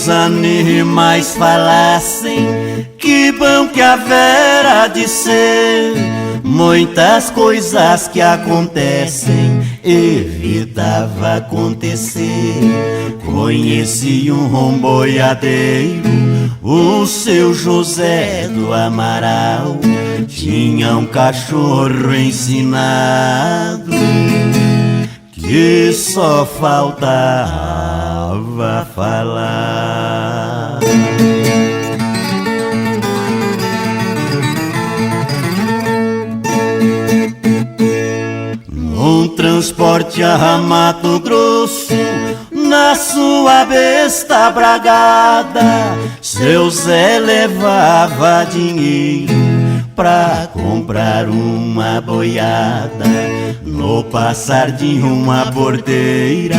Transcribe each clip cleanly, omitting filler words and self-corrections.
os animais falassem, que bom que haverá de ser. Muitas coisas que acontecem evitava acontecer. Conheci um boiadeiro, o seu José do Amaral. Tinha um cachorro ensinado que só faltava falar. Num transporte a Mato Grosso, na sua besta bragada, seu Zé levava dinheiro pra comprar uma boiada. No passar de uma porteira,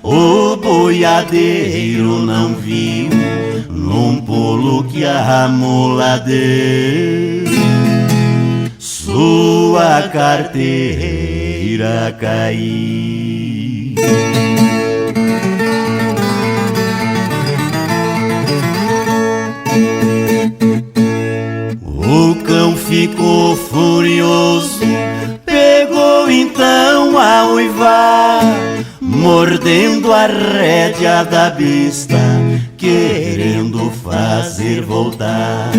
o boiadeiro não viu, num pulo que a mula deu, sua carteira caiu. O cão ficou furioso, pegou então a uivar, mordendo a rédea da besta, querendo fazer voltar.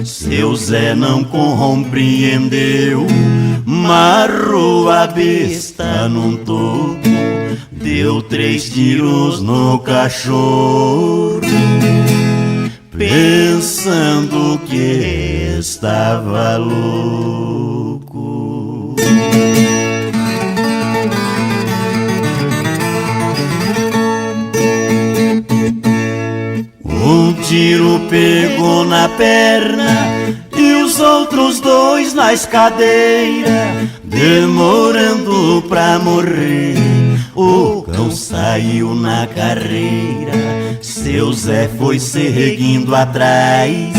Seu Zé não compreendeu, marrou a besta num toco, deu 3 tiros no cachorro, pensando que estava louco. Um tiro pegou na perna e os outros 2 na escadeira, demorando pra morrer. O cão saiu na carreira, seu Zé foi seguindo atrás.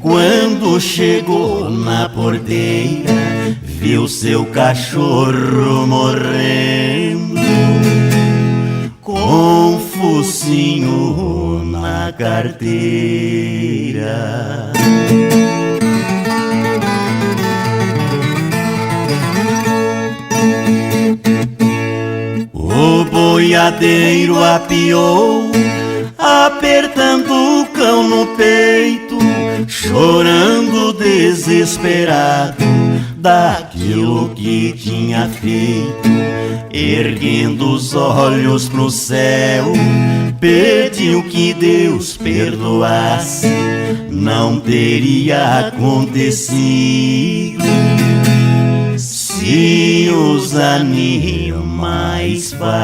Quando chegou na porteira, viu seu cachorro morrendo, com um focinho na carteira. O boiadeiro apiou, apertando o cão no peito, chorando desesperado daquilo que tinha feito. Erguendo os olhos pro céu, pediu que Deus perdoasse, não teria acontecido se os animais falassem.